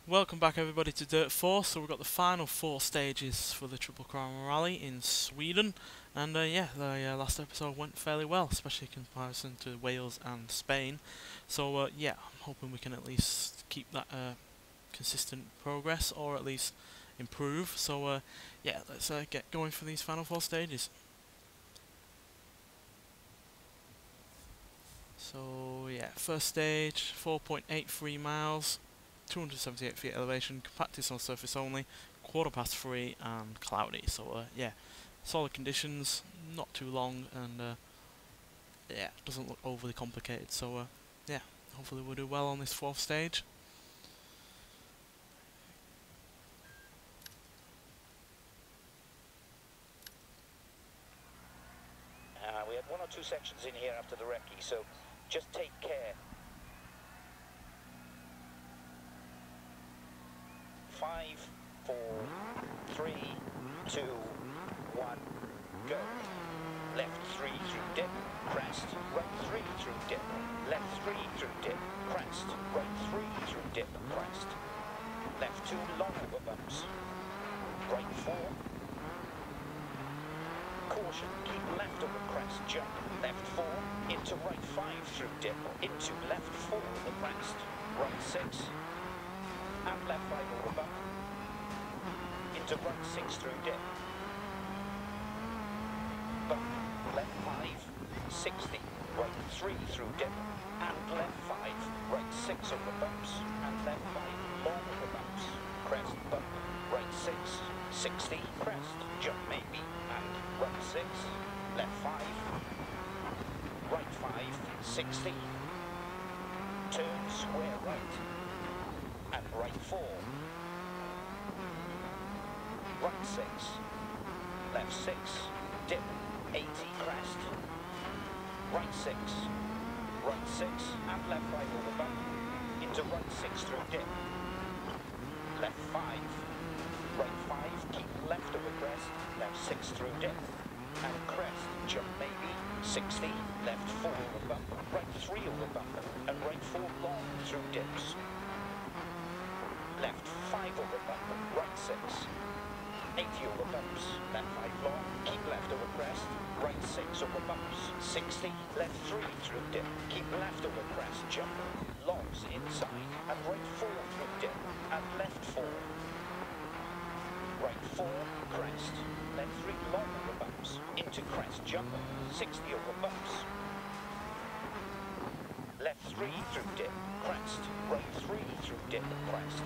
Welcome back everybody to Dirt 4. So we've got the final 4 stages for the Triple Crown Rally in Sweden, and yeah, the last episode went fairly well, especially in comparison to Wales and Spain. So yeah, I'm hoping we can at least keep that consistent progress, or at least improve. So yeah, let's get going for these final 4 stages. So yeah, first stage, 4.83 miles. 278 feet elevation, practice on surface only, 3:15 and cloudy. So yeah, solid conditions, not too long, and yeah, doesn't look overly complicated. So yeah, hopefully we'll do well on this 4th stage. We had 1 or 2 sections in here after the recce, so just take care. 5, 4, 3, 2, 1, go. Left 3 through dip, crest, right 3 through dip, left 3 through dip, crest, right 3 through dip, crest, left 2 long over bumps, right 4, caution, keep left over crest, jump, left 4, into right 5 through dip, into left 4 over crest, right 6, and left 5 over bump, into right 6 through dip, bump, left 5, 60, right 3 through dip, and left 5, right 6 over bumps, and left 5 long over bumps, crest, bump, right 6, 60, crest, jump maybe, and right 6, left 5, right 5, 60, turn square right, and right 4, right 6, left 6, dip, 80, crest, right 6, right 6, and left 5 over bump, into right 6 through dip, left 5, right 5, keep left over crest, left 6 through dip, and crest, jump maybe, 60, left 4 over bump, right 3 over bump, and right 4 long through dips, left 5 over bump, right 6, 80 over bumps, left 5 long, keep left over crest, right 6 over bumps, 60, left 3 through dip, keep left over crest, jump, longs inside, and right 4 through dip, and left 4, right 4, crest, left 3 long over bumps, into crest, jump, 60 over bumps, left 3 through dip, crest, right 3 through dip, crest,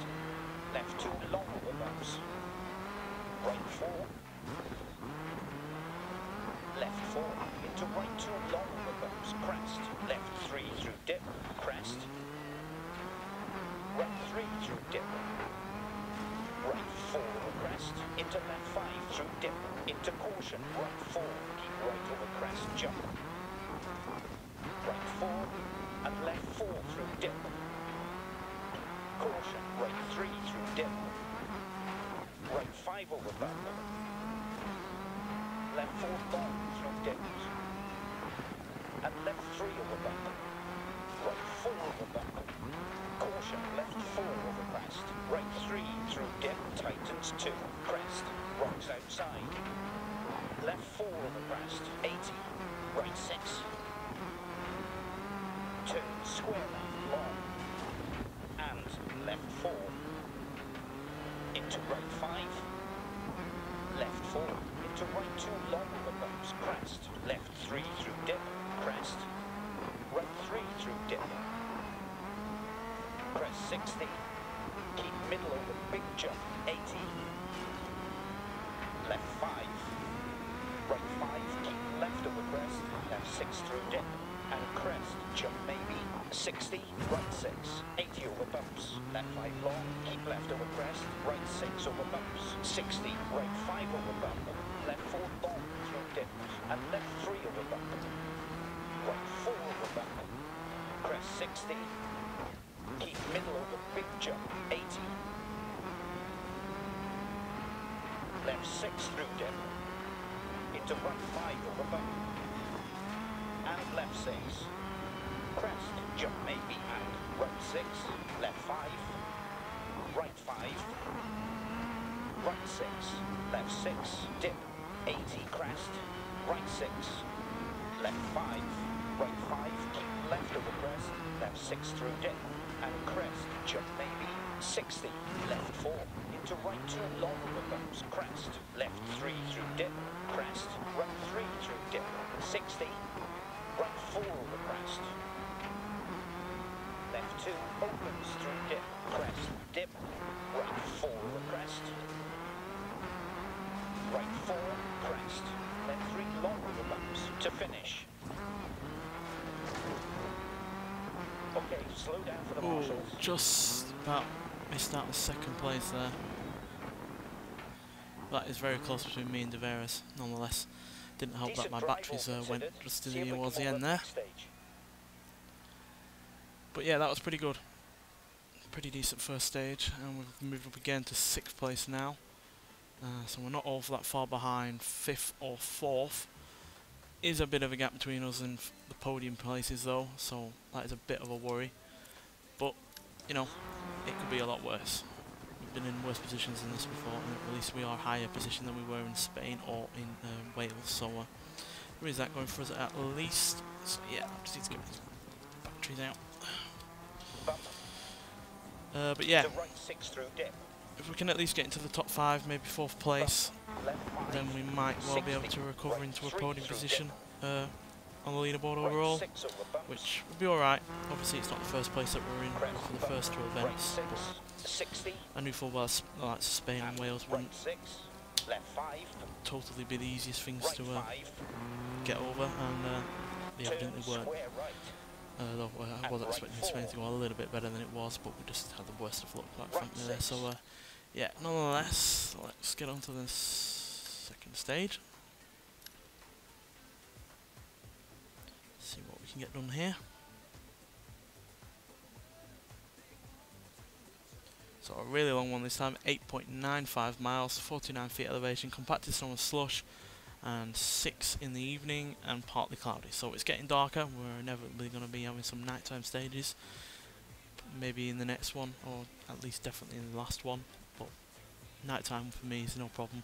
left 2 long over bumps, right 4, left 4, into right 2 long over bumps, crest, left 3 through dip, crest, right 3 through dip, right 4 over crest, into left 5 through dip, into caution, right 4, keep right over crest, jump, right 4, and left 4 through dip, caution, right 3 through dip, right 5 over bump, left 4 long through dips, and left 3 over bump, right 4 over bump, caution, left 4 over crest, right 3 through dip, tightens 2, crest, rocks outside, left 4 over crest, 80, right 6, turn square left, long, and left 4, into right 5, left 4, into right 2 long over bumps, crest, left 3 through dip, crest, right 3 through dip, crest 60, keep middle over big jump, 80, left 5, right 5, keep left over crest, left 6 through dip, and crest, jump maybe, 60, right 6, 80 over bumps, left 5 long, keep left over crest, right 6 over bumps, 60, right 5 over bump, left 4 long through dips, and left 3 over bump, right 4 over bump, crest 60, keep middle over big jump, 80, left 6 through dip, into right 5 over bump, and left 6, crest, jump maybe, and right 6, left 5, right 6, left 6, dip, 80 crest, right 6, left 5, right 5, keep left over crest, left 6 through dip, and crest, jump maybe, 60, left 4, into right 2, long over bumps, crest, left 3 through dip, crest, right 3 through dip, 60, right 4 over crest, left 2, opens through dip, crest, dip, right 4 over crest, right 4, crest, left 3 long over bumps, to finish. Okay, slow down for the marshals. Just about missed out on second place there. That is very close between me and De Veras, nonetheless. Didn't help that my batteries went just towards the end there. But yeah, that was pretty good. Pretty decent first stage, and we've moved up again to 6th place now. So we're not all that far behind. 5th or 4th is a bit of a gap between us and the podium places though, so that is a bit of a worry. But, you know, it could be a lot worse. We've been in worse positions than this before, and at least we are higher position than we were in Spain or in Wales, so there is that going for us at least. So yeah, just need to get these batteries out. But yeah, if we can at least get into the top 5, maybe 4th place, then we might well be able to recover into a podium position on the leaderboard overall, which would be alright. Obviously it's not the first place that we're in for the first 2 events, but I knew full well like Spain and Wales wouldn't totally be the easiest things to get over, and they evidently weren't. Though I was expecting Spain to go a little bit better than it was, but we just had the worst of luck quite frankly there. So yeah, nonetheless, let's get on to the second stage. See what we can get done here. So a really long one this time, 8.95 miles, 49 feet elevation, compacted snow and slush, and 6 in the evening and partly cloudy. So it's getting darker. We're inevitably going to be having some nighttime stages, maybe in the next one, or at least definitely in the last one. But nighttime for me is no problem.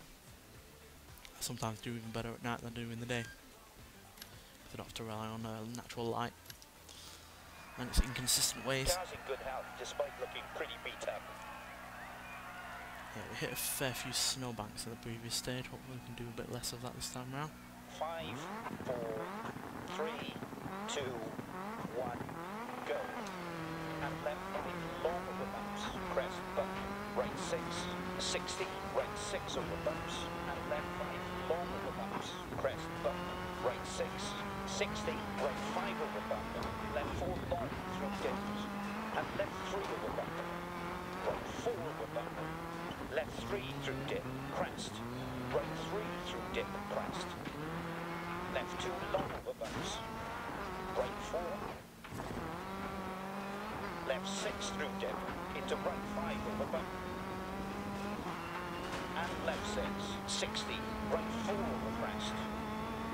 I sometimes do even better at night than I do in the day. I don't have to rely on natural light and its inconsistent ways. Car's in good health despite looking pretty beat up. Yeah, we hit a fair few snowbanks in the previous stage. Hopefully we can do a bit less of that this time around. 5, 4, 3, 2, 1, go. And left 5, long over bumps, crest bump, right 6, 60, right 6 over bumps, and left 5, long over bumps, crest bump, right 6, 60, right 5 over bump, left 4 long through dips, and left 3 over bump, right 4 over bump, left 3 through dip, crest, right 3 through dip, crest, left 2 long over bumps, right 4, left 6 through dip, into right 5 over bump, and left 6, 60, right 4 over crest,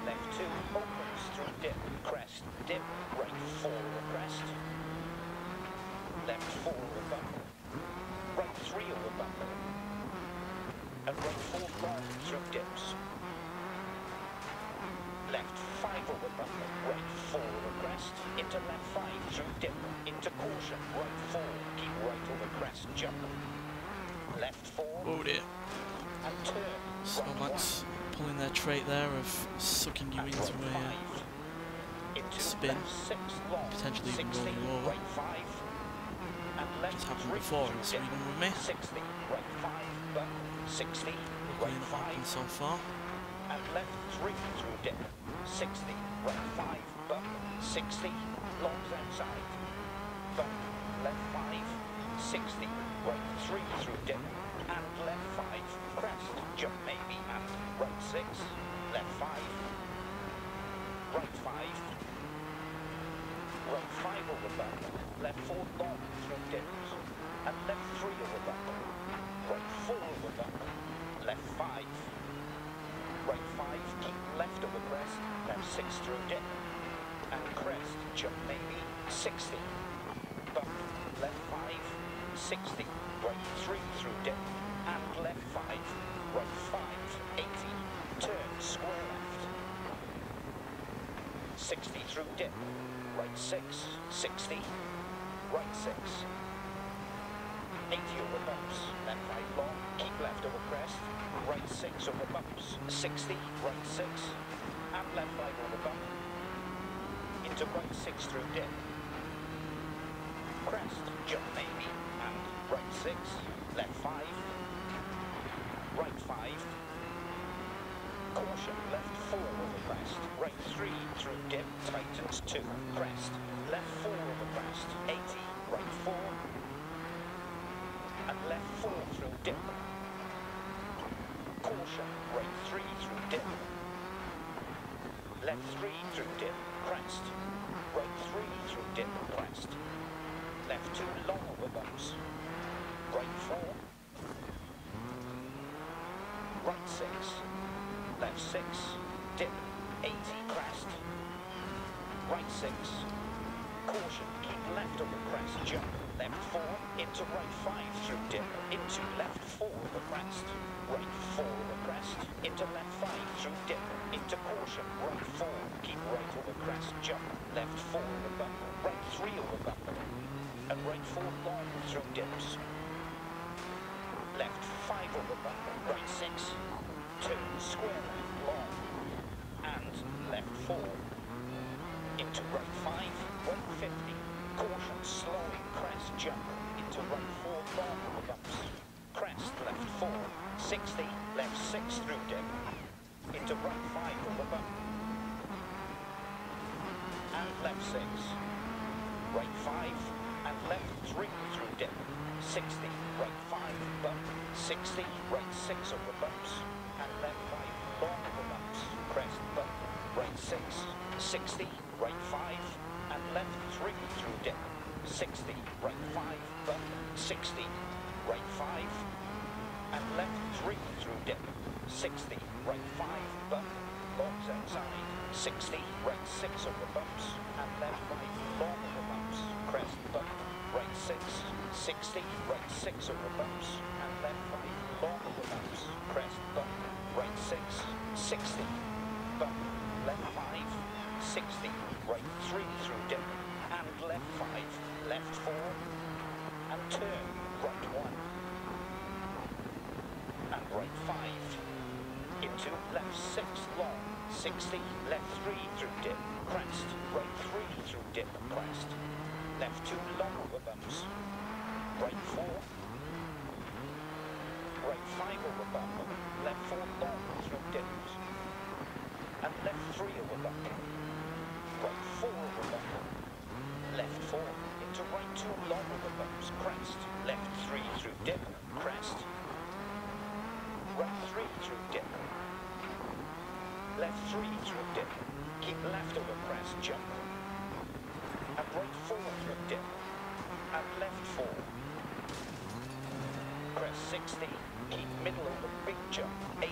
left 2 opens through dip, crest, dip, right 4 over crest, left 4 over bump, right 3 over bump, and right 4 long through dips, left 5 over bump, right 4 over crest, into left 5 through dip, into caution, right 4, keep right over crest, jump, left 4, Oh dear. and turn, Snowbanks pulling their trait there of sucking you into a spin, potentially even rolling you over. Which has happened before in Sweden with me. 60, right 5, bump, 60, Luckily right not 5, happened so far. and left 3 through dip, 60, right 5, bump, 60, longs outside, bump, left 5, 60, right 3 through dip, and left 5, crest, jump maybe, and right 6, left 5, right 5, right 5 over bump, left 4 long through dips, and left 3 over bump, right 4 over bump, left 5, right 5, keep left over crest, left 6 through dip, and crest, jump maybe, 60, bump, left 5, 60, right 3 through dip, and left 5, right 5, 80, turn, square left, 60 through dip, right 6, 60, right 6, 80 over bumps, left 5 long, keep left over crest, right 6 over bumps, 60, right 6, and left 5 over bump, into right 6 through dip, crest, jump maybe, and right 6, left 5, right 5, caution, left 4 over crest, right 3 through dip, tightens 2, crest, left 4 over crest, 80, right 4, and left 4 through dip, caution, right 3 through dip, left 3 through dip, crest, right 3 through dip, crest, left 2 long over bumps, right 4, right 6, left 6, dip, 80, crest, right 6, caution, keep left over crest, jump, left 4, into right 5 through dip, into left 4 over crest, right 4 over crest, into left 5 through dip, into caution, right 4, keep right over crest, jump, left 4 over bump, right 3 over bump, and right 4 long through dips, left 5 over bump, right 6, turn, square left, long, and left 4, into right 5, 150, caution, slowing, crest, jump, into right 4 long over bumps, crest, left 4, 60, left 6 through dip, into right 5 over bump, and left 6, right 5, and left 3 through dip, 60, right 5, bump, 60, right 6 over bumps, and left 5 long over bumps, crest, bump, right 6, 60, right 5, and left 3 through dip, 60, right 5, bump, 60, right 5, and left 3 through dip, 60, right 5, bump, longs outside, 60, right 6 over bumps, and left 5 long over bumps, crest, bump, right 6, 60, right 6 over bumps, and left 5 long over bumps, crest, bump, right 6, 60, bump, left 5, 60, right 3 through dip, and left 5, left 4, and turn, right 1, and right 5, into left 6 long, 60, left 3 through dip, crest, right 3 through dip, crest, left 2 long over bumps, right 4, right 5 over bump, left 4 long through dips, and left 3 over bump, right 4 over bump, left 4, into right 2 long over bumps, crest, left 3 through dip, crest, right 3 through dip, left 3 through dip, keep left over crest, jump, and right 4 through dip, and left 4, crest 60, keep middle over big jump, 80,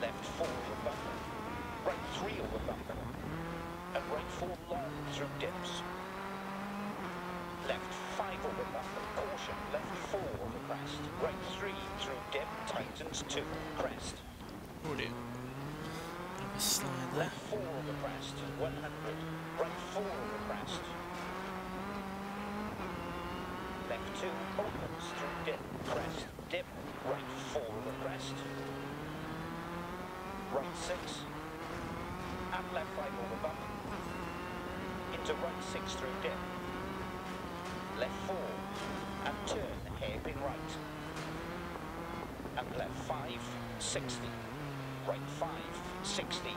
left 4 over bump, right 3 over bump, and right 4 long through dips, left 5 over bump, caution, left 4 over crest, right 3 through dip, tightens 2, crest, Oh dear. Bit of a slide there. left 4 over crest, 100, right 4 over crest, left 2 opens through dip, crest, dip, right 4 over crest, right 6, and left 5 over bump, into right 6 through dip, left 4, and turn, hairpin right, and left 5, 60, right 5, 60,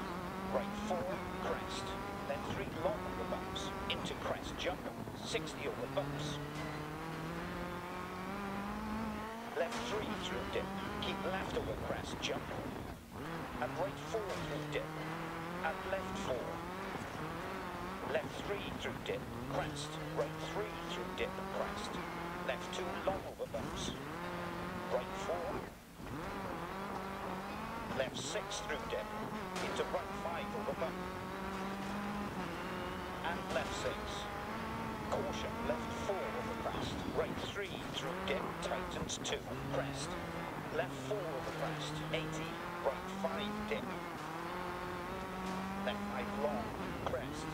right 4, crest, then 3 long over bumps, into crest jump, 60 over bumps, left 3 through dip, keep left over crest jump, and right 4 through dip, and left 4, left 3 through dip, crest, right 3 through dip, crest, left 2 long over bumps, right 4, left 6 through dip, into right 5 over bump, and left 6, caution, left 4 over crest, right 3 through dip, tightens 2, crest. Left 4 over crest, 80, right 5, dip. Left 5 long, crest.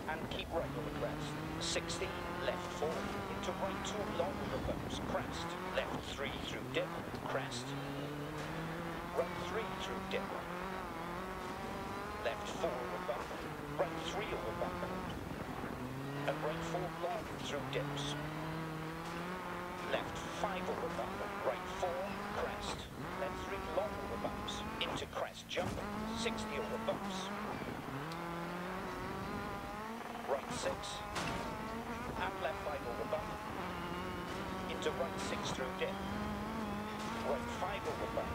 And keep right over crest. 60, left 4, into right 2 long over bumps, crest. Left 3 through dip, crest. Right 3 through dip. Left 4 over bump, right 3 over bump. And right 4 long through dips. Left 5 over bump, right 4, crest. Left 3 long over bumps, into crest jump, 60 over bumps. Right 6, and left 5 over bump, into right 6 through dip. Right 5 over bump,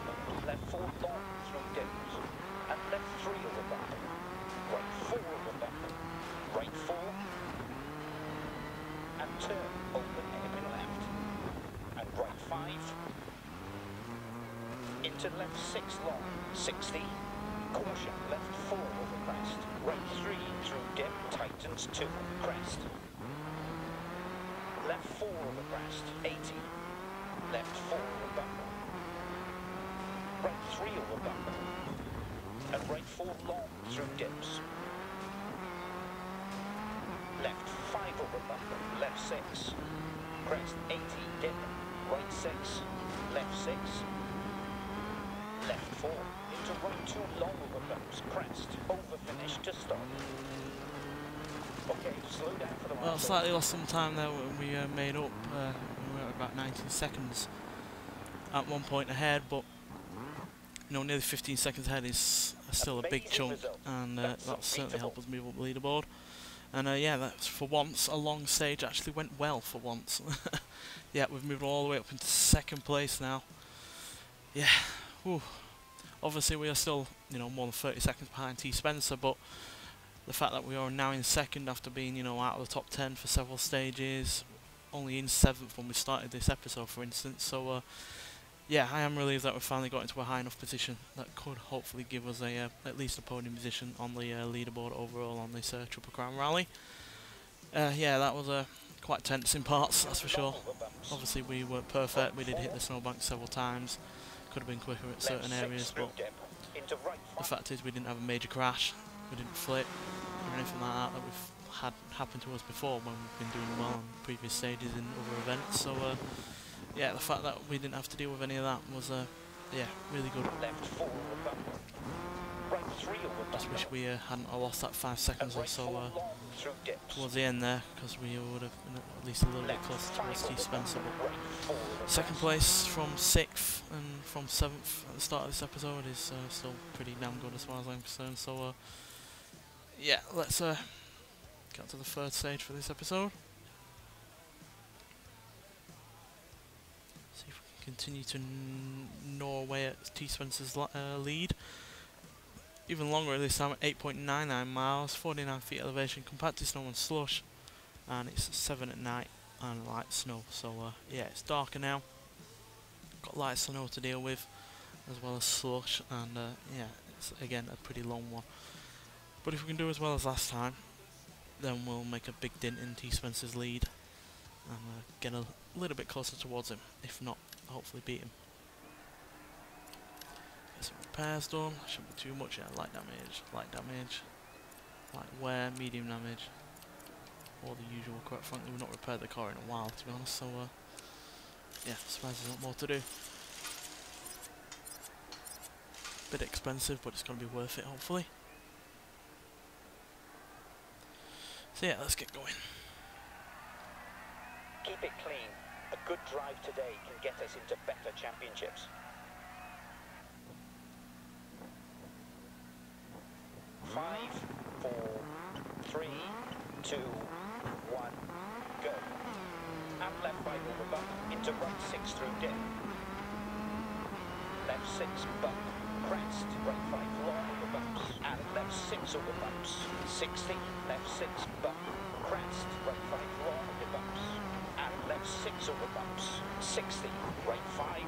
left 4 long through dips, and left 3 over bump. Right 4 over bump, right 4, and turn, open hairpin left. And right 5, into left 6 long, 60, caution, left 4 over crest, right 3 through dip, tightens 2, crest, left 4 over crest, 80, left 4 over bump, right 3 over bump, and right 4 long through dips, left 5 over bump, left 6, crest 80, dip, right 6, left 6, left 4, into right 2 long over bumps, crest, over finish to stop. Okay, slow down for the Well, slightly lost some time there when we made up. We were at about 19 seconds at one point ahead, but you know, nearly 15 seconds ahead is still a big chunk, and that'll certainly help us move up the leaderboard. And yeah, that's for once, a long stage actually went well for once. Yeah, we've moved all the way up into second place now. Yeah, whew. Obviously we are still, you know, more than 30 seconds behind T. Spencer, but the fact that we are now in second after being, you know, out of the top 10 for several stages, only in 7th when we started this episode, for instance. So, yeah, I am relieved that we finally got into a high enough position that could hopefully give us a at least a podium position on the leaderboard overall on this Triple Crown Rally. Yeah, that was quite tense in parts, that's for sure. Obviously we weren't perfect, we did hit the snowbank several times, could have been quicker at certain areas, but the fact is we didn't have a major crash, we didn't flip or anything like that we've had happen to us before when we've been doing well in previous stages in other events. So yeah, the fact that we didn't have to deal with any of that was yeah, really good. Just wish we hadn't lost that 5 seconds or so towards the end there, because we would have been at least a little bit closer towards T. Spencer. But second place from 6th and from 7th at the start of this episode is still pretty damn good as far as I'm concerned. So yeah, let's get to the third stage for this episode. See if we can continue to gnaw away at T. Spencer's lead. Even longer this time at 8.99 miles, 49 feet elevation, compacted snow and slush, and it's 7 at night and light snow. So yeah, it's darker now, got light snow to deal with as well as slush, and yeah, it's again a pretty long one. But if we can do as well as last time, then we'll make a big dent in T. Spencer's lead and get a little bit closer towards him. If not, hopefully beat him. Get some repairs done, shouldn't be too much. Yeah, light damage, light wear, medium damage, all the usual. Quite frankly, we've not repaired the car in a while, to be honest, so yeah, I suppose there's a lot more to do. Bit expensive, but it's going to be worth it, hopefully. So yeah, let's get going. Keep it clean. A good drive today can get us into better championships. 5, 4, 3, 2, 1, go. And left 5 over bump, into right 6 through dip. Left 6 bump, crest, right 5 long over bumps, and left 6 over bumps. 60, left 6 bump, crest, right 5 long over bumps, and left 6 over bumps. 60, right 5,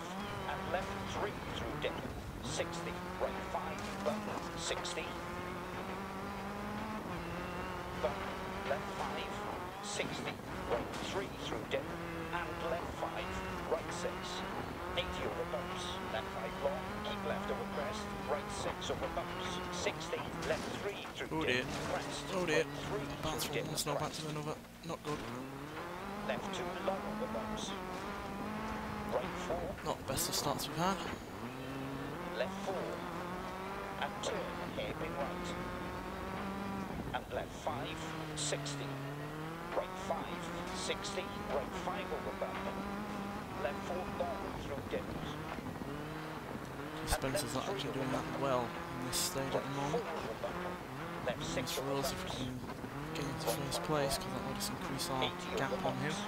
and left 3 through dip. 60, right 5 bump, 60. Bump, left 5, 60, right 3 through dip, and left Oh dip, dear. crest, Oh dear. right 3 Bounce through from dip, one snow back crest. to another. Not good. Left 2 long over bumps. Right 4, Not the best of starts we've had. left 4, and turn hairpin right. And left 5, 60. Right 5, 60, right 5 over bump. Left 4 long through dips. Spencer's not actually doing that well in this stage at the moment. Left 6 It's for over us if we bumps. can get into first place, because that will just increase our 80 gap over on him bumps.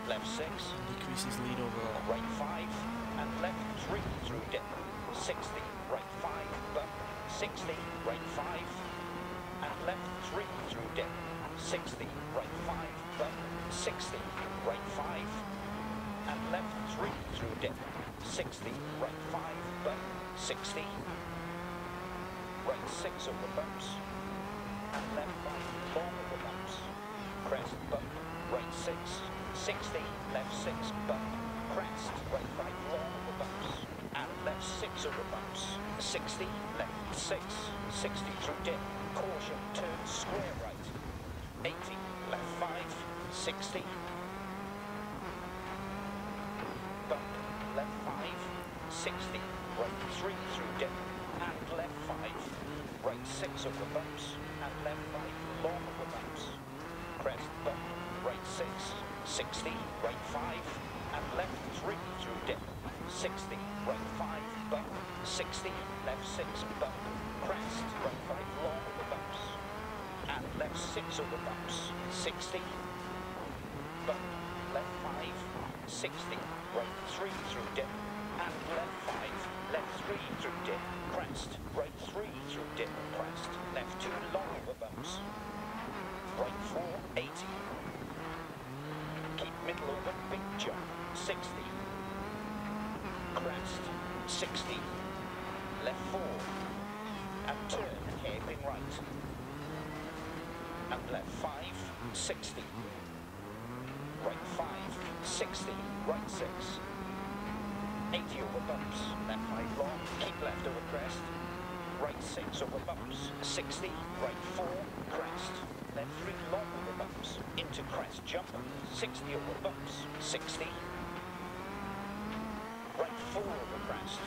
Left 6, and decrease his lead overall. right 5, and left 3 through dip. 60, right 5, bump. 60, right 5, and left 3 through dip. 60, right 5, bump. 60, right 5, and left 3 through dip. 60, right 5, bump. 60, right 6 over bumps, and left 5 long over bumps. Crest, bump, right 6, 60, left 6, bump, crest, right 5 long over bumps, and left 6 over bumps. 60, left 6, 60 through dip, caution, turn square right. 80, left 5, 60, bump, left 5, 60, right 3 through dip, and left 5, right 6 over bumps, and left 5 long over bumps. Crest, bump, right 6, 60, right 5, and left 3 through dip. 60, right 5, bump, 60, left 6, bump, crest, right 5 long over bumps, and left 6 over bumps. 60, bump, left 5, 60, right 3 through dip, and left 5, left 3 through dip, crest, right 3 through dip, crest, left 2 long over bumps, right 4, 80, keep middle over, big jump, 60, crest, 60, left 4, and turn hairpin right, and left 5, 60, right 5, 60, right 6, 80 over bumps, left 5 long, keep left over crest, right 6 over bumps, 60, right 4, crest, left 3 long over bumps, into crest jump, 60 over bumps, 60, right 4 over crest,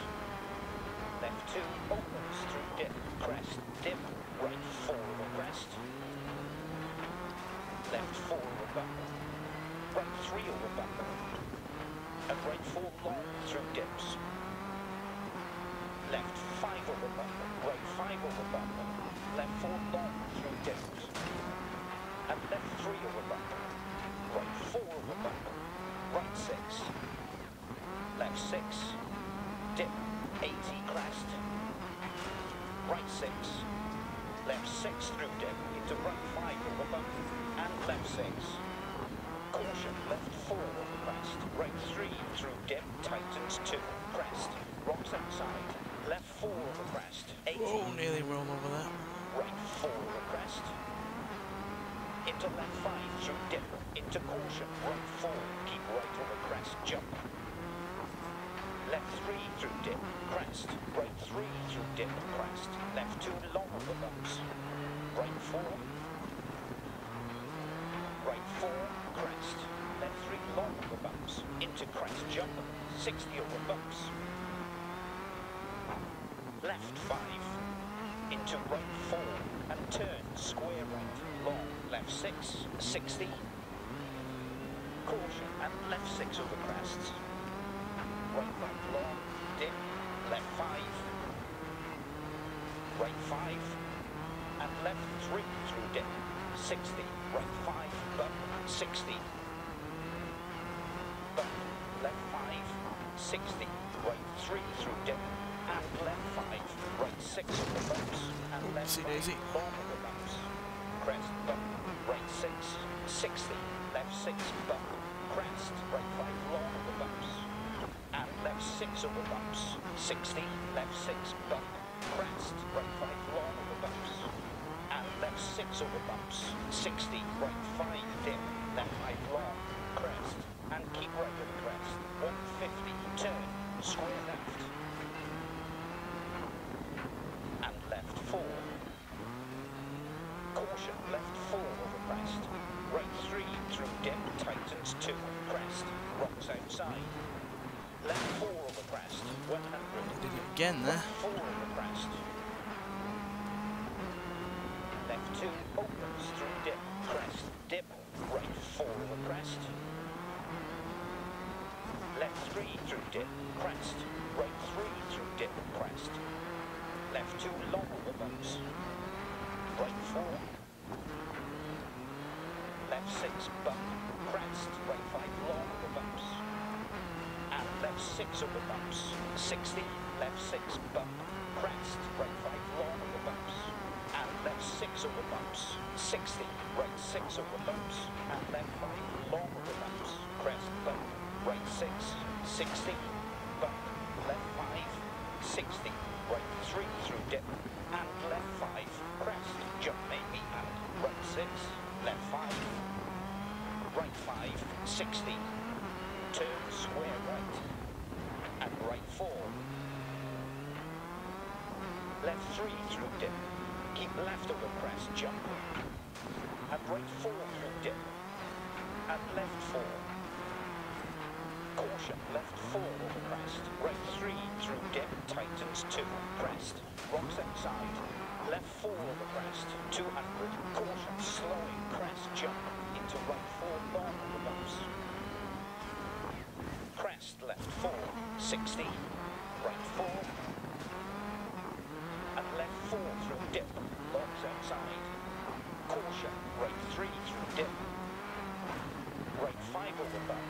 left 2 opens through dip, crest, dip, right 4 over crest, left 4 over bump, right 3 over bump, and right 4 long through dips. Left 5 over bump, right 5 over bump, left 4 long through dips. And left 3 over bump, right 4 over bump, right 6, left 6, dip, 80 crest, right 6, left 6 through dip, into right 5 over bump, and left 6. Caution, left 4 over crest, right 3 through dip, tightens 2, crest, rocks outside, left 4 over crest, 80. Oh, nearly rolled over there. Right 4 over crest, into left 5 through dip, into caution, right 4, keep right over crest, jump. Left 3 through dip, crest, right 3 through dip, crest, left 2 long over bumps, right 4, right 4, crest, left 3 long over bumps, into crest, jump, 60 over bumps, left 5, into right 4, and turn, square right, long, left 6, 60, caution, and left 6 over crests, right 5 long, dip, left 5, right 5, and left 3 through dip, 60, right 5, bump, 60, bump, left 5, 60, right 3 through dip, and left 5, right 6 over bumps, and left 5 long over bumps, crest, bump, right 6, 60, left 6, bump, crest, right 5 long over bumps, and left 6 over bumps, 60, left 6, bump, crest, right 5 long over bumps, and left 6 over bumps, 60, right 5 dip, left 5 long, crest, and keep right over crest, 150, turn, square left, and left 4, through dip, tightens 2, crest, rocks outside. Left 4 over crest, 100. Did it again there. Right 4 over crest. Left 2 opens through dip, crest, dip, right 4 over crest. Left 3 through dip, crest, right 3 through dip, crest. Left 2 long over bumps. Right 4. Left 6 bump, crest, right 5 long over bumps. And left 6 over bumps. 60, left 6 bump, crest, right 5 long over bumps. And left 6 over bumps. 60, right 6 over bumps. And left 5 long over bumps. Crest, bump, right 6, 60, bump, left 5, 60, right 3 through dip, and left 5, crest, jump maybe, and right 6, left 5, right 5, 60, turn square right, and right 4, left 3 through dip, keep left over crest, jump, and right 4 through dip, and left 4. Caution, left 4 over crest, right 3 through dip, tightens 2, crest, rocks outside, left 4 over crest, 200, caution, slowing, crest, jump, into right 4 long over bumps. Crest, left 4, 60, right 4, and left 4 through dip, logs outside, caution, right 3 through dip, right 5 over bump,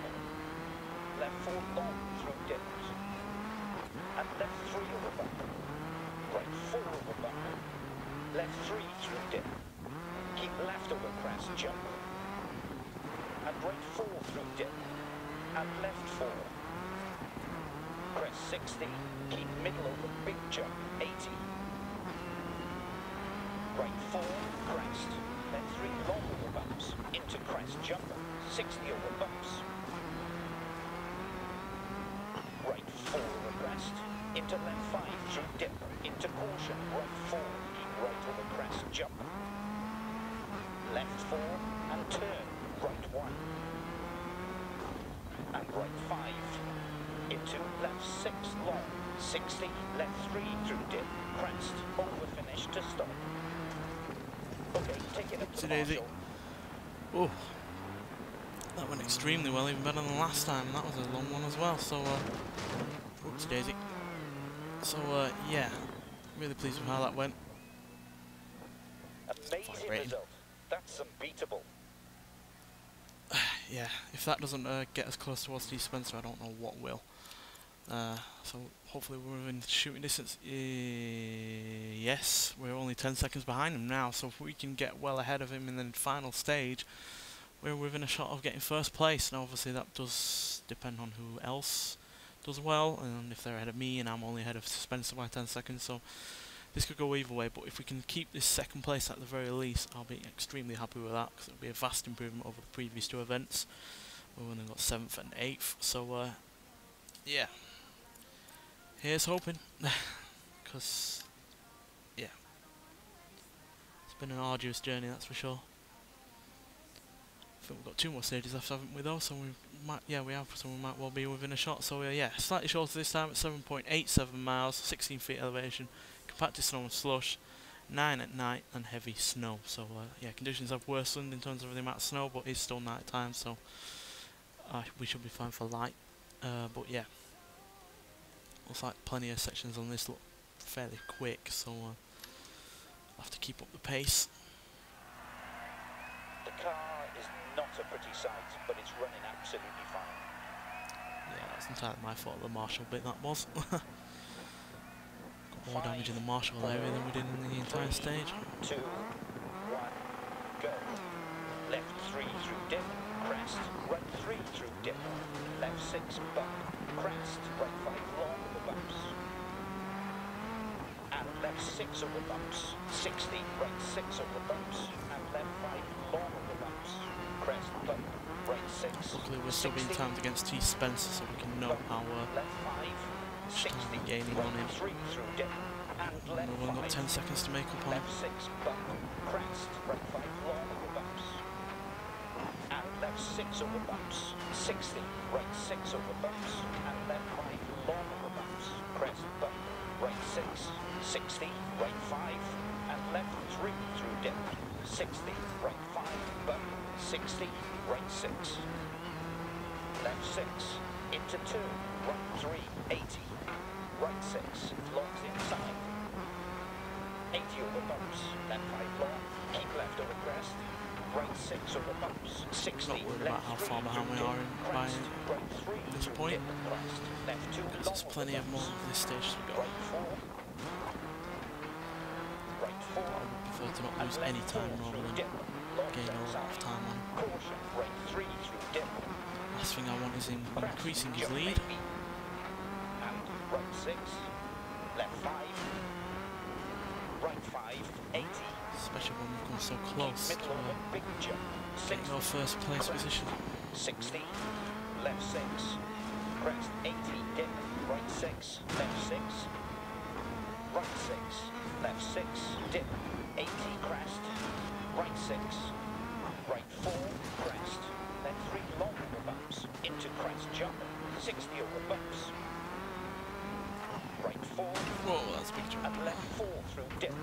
left 4 long through dips, and left 3 over bump, right 4 over bump, left 3 through dip, keep left over crest, jump, and right 4 through dip, and left 4, crest 60, keep middle over big jump, 80, right 4, crest, left 3 long over bumps, into crest jump, 60 over bumps, right 4 over crest, into left 5 through dip, into caution, right 4, keep right over crest, jump, left 4, and turn, right 1, and right 5, into left 6 long, 60, left 3 through dip, crest, over finish to stop. Okay, take it up to the marshal. Oh, that went extremely well, even better than last time. That was a long one as well, so oops daisy. So yeah, really pleased with how that went. Amazing result. That's unbeatable. Yeah, if that doesn't get us close towards Steve Spencer, I don't know what will. So hopefully we're within shooting distance. Yes, we're only 10 seconds behind him now, so if we can get well ahead of him in the final stage, we're within a shot of getting first place. Now obviously that does depend on who else does well, and if they're ahead of me and I'm only ahead of Spencer by 10 seconds, so this could go either way. But if we can keep this second place at the very least, I'll be extremely happy with that, because it'll be a vast improvement over the previous two events. We only got 7th and 8th, so yeah, here's hoping, because yeah, it's been an arduous journey, that's for sure. I think we've got 2 more stages left, haven't we though, so we might, yeah we have, so we might well be within a shot. So yeah, slightly shorter this time at 7.87 miles, 16 feet elevation, compacted snow and slush, 9 at night and heavy snow. So yeah, conditions have worsened in terms of the amount of snow, but it's still night time, so we should be fine for light. But yeah, looks like plenty of sections on this look fairly quick, so I'll have to keep up the pace. The car is not a pretty sight, but it's running absolutely fine. Yeah, that's entirely my fault, the Marshall bit that was. Got more damage in the Marshall area than we did in the entire stage. 2, 1, go. Left 3 through dip, crest, right 3 through dip, left 6 bump, crest, right 5 long over bumps, and left 6 over bumps, 60, right 6 over bumps, and left 5 long over bumps, crest, bump, right 6, luckily we're still being timed against T. Spencer, so we can know how left 5, 60, gaining right on him. 3 through dip, and left We've only got 10 seconds to make up on him. left 6 bump, crest, right 5 long over bumps, and left 6 over bumps, 60, right 6 over bumps, and left 5 long over bumps, crest bump, right 6, 60, right 5, and left 3 through dip, 60, right 5, bump, 60, right 6, left 6, into 2, right 3, 80, right 6, longs inside, 80 over bumps, left 5 long, keep left over crest, right 6 over bumps, 60, Not worried about left how 3 far behind we through are dip, in by crest, right 3 this through point, dip, crest, left 2 because long there's over plenty of more bumps, of this stage to go. right 4, right 4, I would prefer to not and lose left any time 4 rather through than dip, longs gain a lot outside, of time on. caution, right 3 through dip, Last thing I want is increasing his jump lead. maybe, and right 6, left 5, right 5, 80, Especially when we've gone so close to middle over, big jump, getting 60, our first place position. 60, left 6, crest 80, dip, right 6, left 6, right 6, left 6, dip, 80, crest, right 6, right 4, crest, left 3 long over bumps, into crest jump, 60 over bumps, right 4, Whoa, that's a big jump. and left 4 through dip,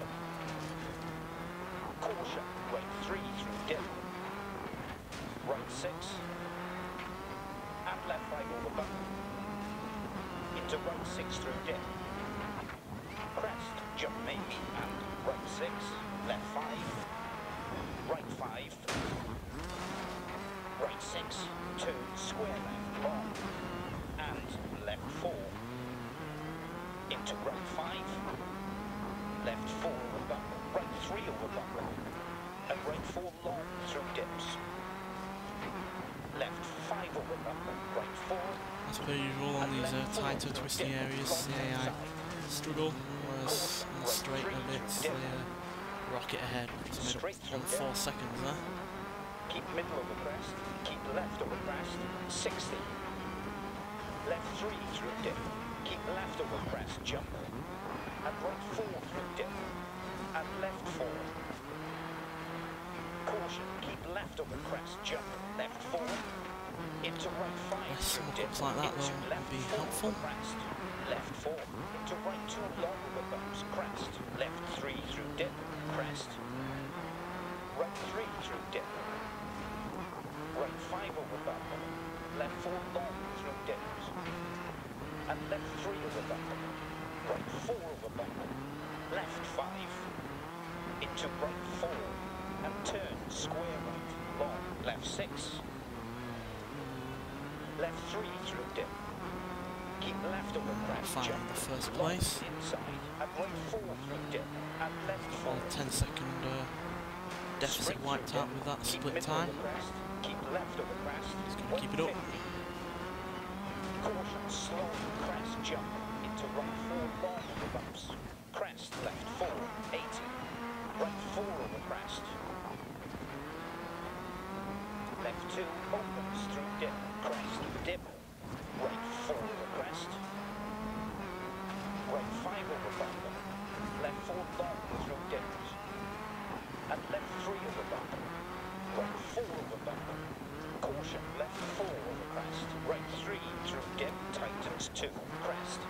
caution, right 3 through dip, right 6, and left 5 over bump, into right 6 through dip, crest, jump maybe, and right 6, left 5, right 5, right 6, turn, square left, long, and left 4, into right 5, left 4 over bump, right 3 over bump, and right 4 long through dips, left 5 over bump, right 4, As per usual on these tighter, twisty areas, the AI struggle, whereas on the straighter bits, they rocket ahead, which is made up on 4 seconds there. keep middle over crest, keep left over crest, 60, left 3 through dip, keep left over crest, jump, and right 4 through dip, and left 4, caution, keep left over crest, jump, left 4, into right 5 Yes, through some dip, hooks like that into though left would be 4 helpful. over crest, left 4, into right 2 long over bumps, crest, left 3 through dip, crest, right 3 through dip, right 5 over bump, left 4 long through dips, and left 3 over bump, right 4 over bump, left 5, into right 4, and turn, square right, long, left 6, left 3 through dip, keep left over crest, Finally jump, the first long place. inside, and right 4 through dip, and left 4, Well, 10-second deficit straight wiped through out dip, with that keep split middle time. over crest, keep left over crest, He's going to keep it up. 150. Caution, slow, crest, jump, into right 4 long over bumps, crest, left 4, 80, right 4 over crest, left 2 opens through dip, crest, dip, right 4 over crest, right 5 over bump, left 4 long through dips, and left 3 over bump, right 4 over bump, caution, left 4 over crest, right 3 through dip, tightens 2, crest,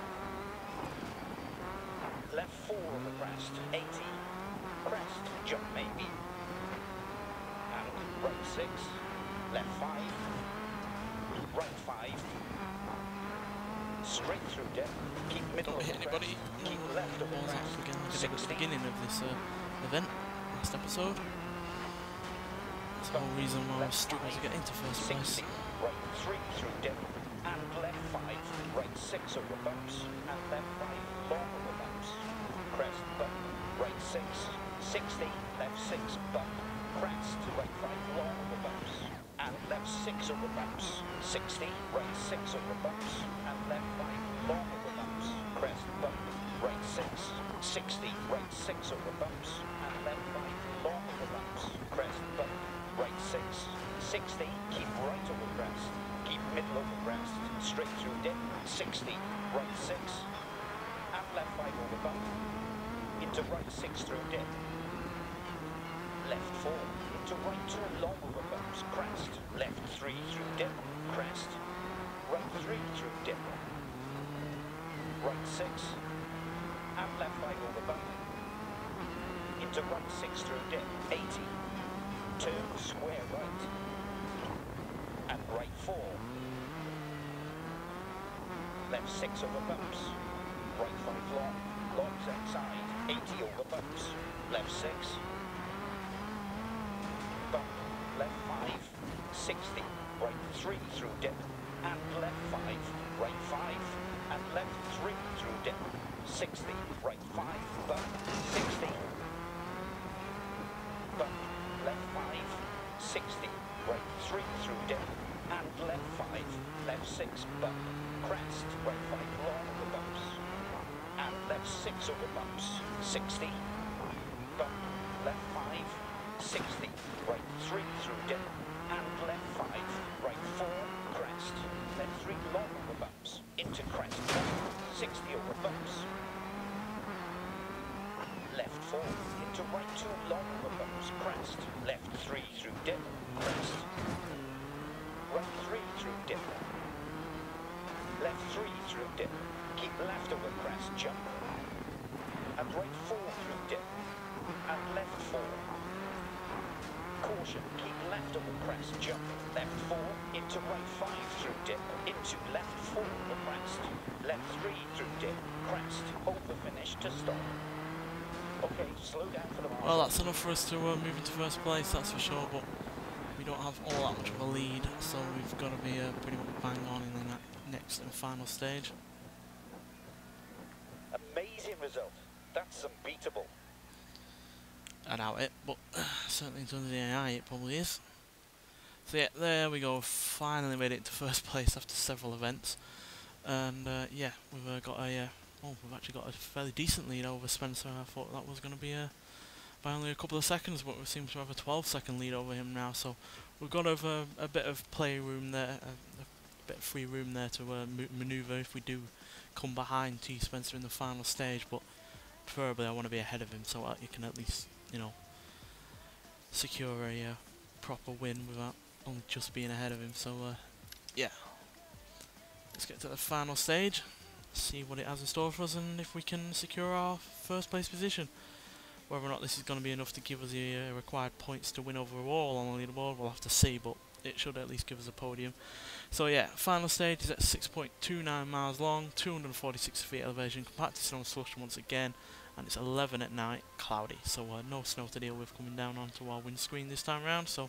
left 4 over crest, 80, crest, jump maybe, and right 6, left 5, right 5, straight through dip, keep middle Don't over hit crest, anybody. keep left over Balls out crest, again like I did at the 60, beginning of this event, last episode. That's the whole reason why we struggled to get into first place. 60, right 3 through dip, and left 5, right 6 over bumps, and left 5 long over bumps, crest bump, right 6, 60, left 6 bump, crest, right 5 long over bumps, and left 6 over bumps, 60, right 6 over bumps, and left 5 long over bumps, crest bump, right 6, 60, right 6 over bumps, and left 5 long over bumps, crest bump, right 6, 60, keep right over crest, keep middle over crest, straight through dip, 60, right 6, and left 5 over bump, into right 6 through dip, left 4, into right 2 long over bumps, crest, left 3 dip, crest. Right 3 through dip. Right 6. And left 5 over bump. Into right 6 through dip, 80. Turn square right. And right 4. Left 6 over bumps. Right 5 long. Longs outside, 80 over bumps. Left 6. Bump. Left 5. 60. Right 3 through dip. And left 5. Right 5. And left 3 through dip. 60. Right 5. Bump. 60. Bump. Left 5. 60. Right 3 through dip. And left 5. Left 6. Bump. Crest. Right 5 long over bumps. And left 6 over bumps. 60. Bump. Left 5. 60. Right 3 through dip. And left 5. Right 4. Crest. Left 3 long over bumps. Into crest. Bump. 60 over bumps. Left 4. Into right 2 long over bumps. Crest. Left 3 through dip. Crest. Right 3 through dip. Left 3 through dip. Keep left over crest, jump. And right 4 through dip. And left 4. Caution, keep left over crest, jump. Left 4, into right 5 through dip. Into left 4 over crest. Left 3 through dip, crest. Over finish to stop. Okay, slow down for the marshal. Well, that's enough for us to move into first place, that's for sure, but we don't have all that much of a lead, so we've got to be pretty much bang on in the next and final stage. Amazing result. That's unbeatable. I doubt it, but certainly in terms of the AI it probably is. So yeah, there we go, finally made it to first place after several events. And yeah, we've got a, we've actually got a fairly decent lead over Spencer. I thought that was going to be by only a couple of seconds, but we seem to have a 12-second lead over him now, so we've got over a bit of play room there, a bit of free room there to manoeuvre if we do come behind T. Spencer in the final stage, but preferably I want to be ahead of him so that you can at least, you know, secure a proper win without only just being ahead of him. So yeah, let's get to the final stage, see what it has in store for us, and if we can secure our first place position. Whether or not this is going to be enough to give us the required points to win overall on the leaderboard, we'll have to see, but it should at least give us a podium. So yeah, final stage is at 6.29 miles long, 246 feet elevation, compacted snow and slush once again, and it's 11 at night, cloudy, so no snow to deal with coming down onto our windscreen this time round, so a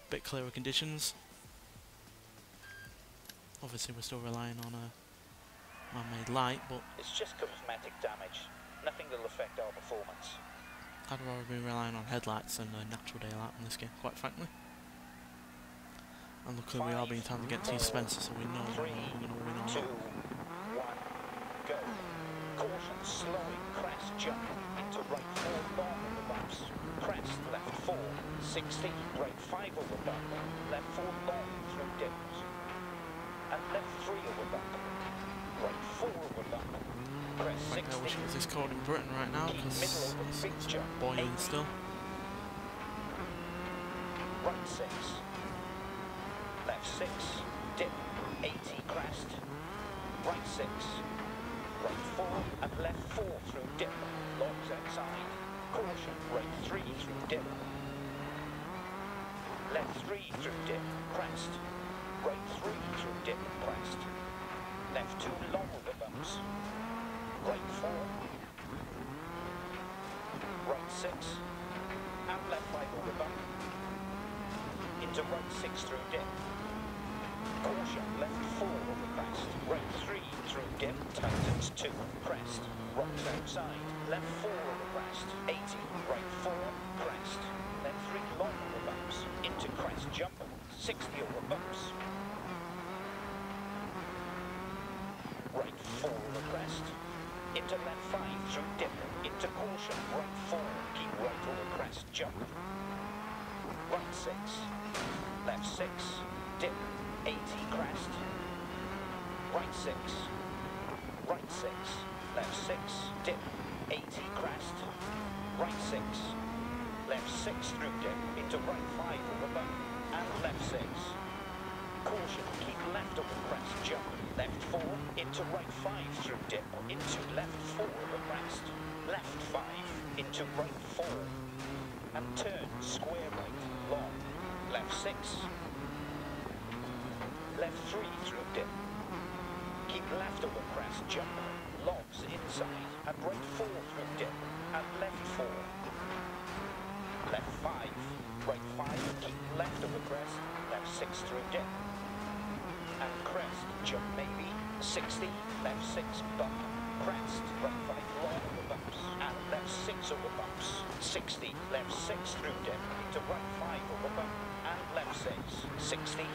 bit clearer conditions. Obviously we're still relying on man-made light, but it's just cosmetic damage. Nothing that'll affect our performance. I'd rather be relying on headlights than natural daylight in this game, quite frankly. And luckily we are being timed to get T. Spencer, so we know we're going to win on 2, 1, go. Caution, slowing, crest, jump. Into right 4, long over bumps. Crest, left 4, 60, right 5 over bump. Left 4, long through dips. And left 3 over bump. Right 4 over bump. Crest, 60. I wish it was this cold in Britain right now, because it's boiling still. Right 6. Left 6, dip, 80 crest. Right 6, right 4, and left 4 through dip. Longs outside. Caution, right 3 through dip. Left 3 through dip, crest. Right 3 through dip, crest. Left 2 long over bumps. Right 4. Right 6. And left 5 over bump. Into right 6 through dip. Caution, left 4 over crest. Right 3 through dip, tightens 2, crest. Rocks outside. Left 4 over crest. 80. Right 4, crest. Left 3 long over bumps. Into crest, jump. 60 over bumps. Right 4 over crest. Into left 5 through dip. Into caution, right 4. Keep right over crest, jump. Right 6. Left 6. Dip. 80 crest. Right 6. Right 6. Left 6. Dip. 80 crest. Right 6. Left 6 through dip. Into right 5 over bump. And left 6. over crest, jump, left 4, into right 5 through dip, into left 4 over crest, left 5, into right 4, and turn, square right, long, left 6, left 3 through dip, keep left over crest, jump, logs inside, and right 4 through dip, and left 4, left 5, right 5, keep left over crest, left 6 through dip, and crest, jump maybe, 60, left 6, bump, crest, right 5 long over bumps, and left 6 over bumps, 60, left 6 through dip, into right 5 over bump, and left 6, 60,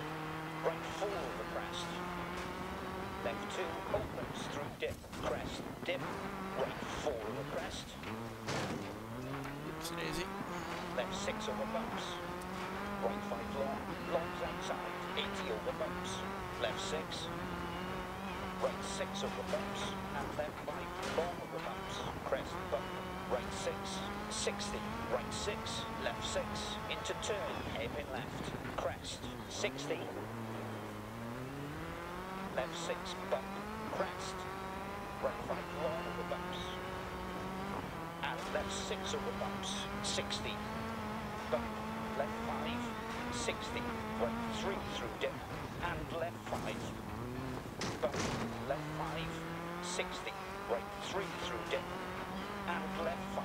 right 4 over crest, left 2 opens through dip, crest, dip, right 4 over crest, It's easy. left 6 over bumps, right 5 long, longs outside, 80 over bumps, left 6, right 6 over bumps, and left 5 long over bumps, crest bump, right 6, 60, right 6, left 6, into turn, hairpin left, crest, 60, left 6, bump, crest, right 5 long over bumps, and left 6 over bumps, 60, bump, left 5, 60, right 3 through dip, and left 5, bump, left 5, 60, right 3 through dip, and left 5,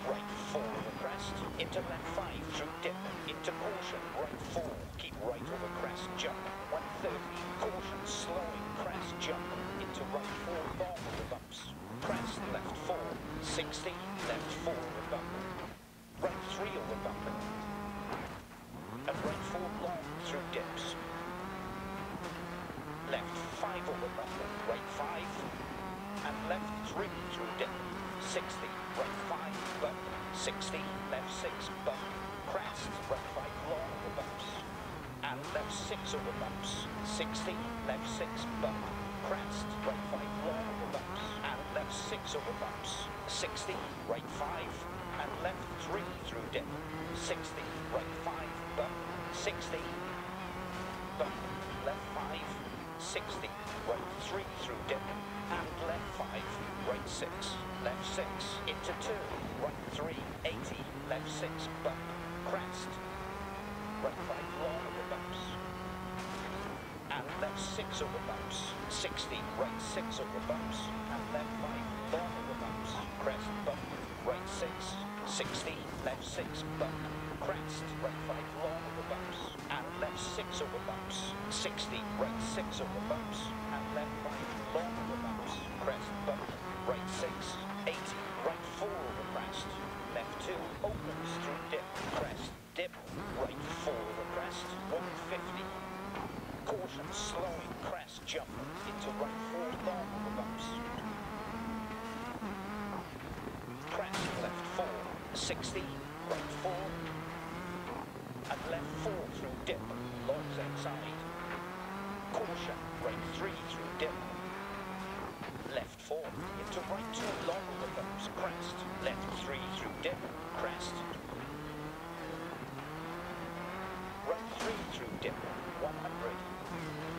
right 4 over crest, into left 5 through dip, into caution, right 4, keep right over crest, jump, 130, caution, slowing, crest, jump, into right 4 long over bumps, crest, left 4, 60, left 4 over bump, right 3 over bump, and right 4 long through dips, left 5 over bump, right 5, and left 3 through dip, 60, right 5, bump, 60, left 6, bump, crest, right 5 long over bumps, and left 6 over bumps, 60, left 6, bump, crest, right 5 long over bumps, and left 6 over bumps, 60, right 5, and left 3 through dip, 60, right 5, bump, 60, bump, left 5, 60, right 3 through dip, and left 5, right 6, left 6, into turn, right 3, 80, left 6, bump, crest, right 5 long over bumps, and left 6 over bumps, 60, right 6 over bumps, and left 5 long over bumps, crest, bump, right 6, 60, left 6, bump, crest, right 5 long over bumps, and left 6 over bumps, 60, right 6 over bumps, and left 5 long over bumps, crest, bump, right 6, 80, right 4 over crest, left 2 opens through dip, crest, dip, right 4 over crest, 150, caution, slowing, crest, jump, into right 4 long over bumps, crest, left 4, 60, right 4, and left 4 through dip, longs outside, caution, right 3 through dip, left 4, into right 2 long over bumps, crest, left 3 through dip, crest, right 3 through dip, 100,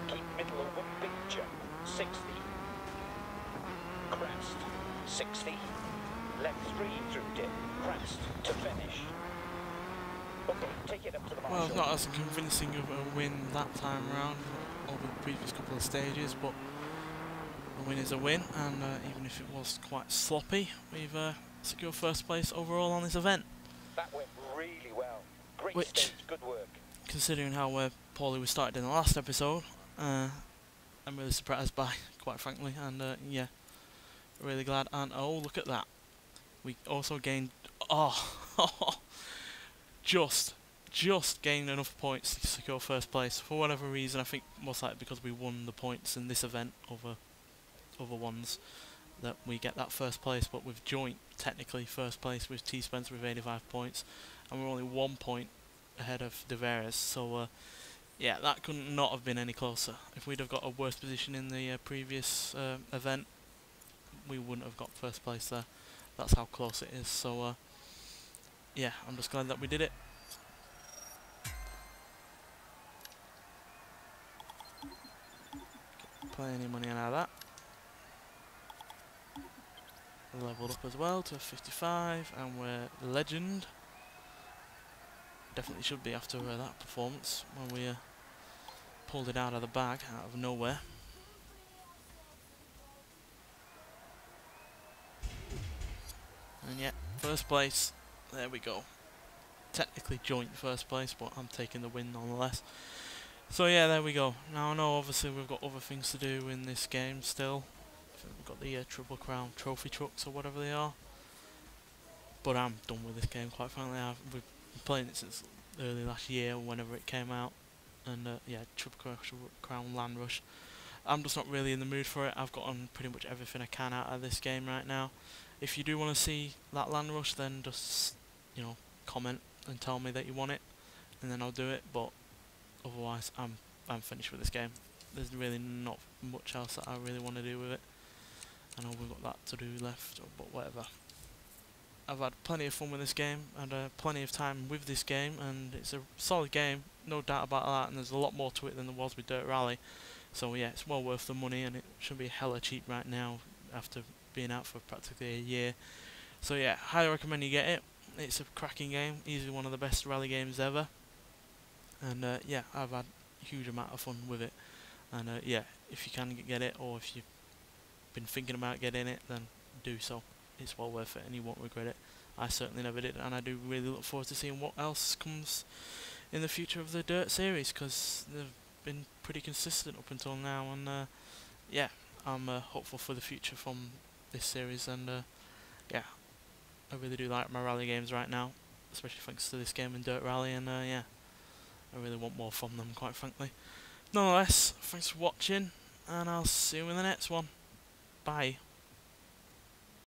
keep middle over big jump, 60, crest, 60, left 3 through dip, crest, to finish. Okay, take it up to the marshal. Well, not as convincing of a win that time around over the previous couple of stages, but a win is a win, and even if it was quite sloppy, we've secured first place overall on this event. That went really well. Great Which, stage, good work. considering how poorly we started in the last episode, I'm really surprised by, quite frankly, and yeah, really glad. And oh, look at that. We also gained, just gained enough points to secure first place. For whatever reason, I think most likely because we won the points in this event over other ones, that we get that first place, but with joint technically first place with T Spencer with 85 points, and we're only 1 point ahead of De Veres, so yeah, that could not have been any closer. If we'd have got a worse position in the previous event, we wouldn't have got first place there. That's how close it is, so yeah, I'm just glad that we did it. plenty of money out of that. Leveled up as well to a 55, and we're legend. Definitely should be after that performance when we pulled it out of the bag, out of nowhere. And yeah, first place, there we go. Technically joint first place, but I'm taking the win nonetheless. So yeah, there we go. Now I know obviously we've got other things to do in this game still. We've got the Triple Crown trophy trucks or whatever they are. But I'm done with this game, quite frankly. We've been playing it since early last year, whenever it came out. And yeah, Triple Crown Land Rush. I'm just not really in the mood for it. I've gotten pretty much everything I can out of this game right now. If you do want to see that Land Rush, then just, you know, comment and tell me that you want it, and then I'll do it. But otherwise, I'm finished with this game. There's really not much else that I really want to do with it. I know we've got that to do left, but whatever. I've had plenty of fun with this game, and plenty of time with this game, and it's a solid game, no doubt about that, and there's a lot more to it than there was with Dirt Rally. So yeah, it's well worth the money, and it should be hella cheap right now after being out for practically a year. So yeah, highly recommend you get it. It's a cracking game, easily one of the best rally games ever. And yeah, I've had a huge amount of fun with it. And yeah, if you can get it, or if you've been thinking about getting it, then do so. It's well worth it and you won't regret it. I certainly never did, and I do really look forward to seeing what else comes in the future of the Dirt series, because they've been pretty consistent up until now, and yeah, I'm hopeful for the future from this series, and yeah, I really do like my rally games right now, especially thanks to this game and Dirt Rally, and yeah, I really want more from them, quite frankly. Nonetheless, thanks for watching, and I'll see you in the next one. Bye.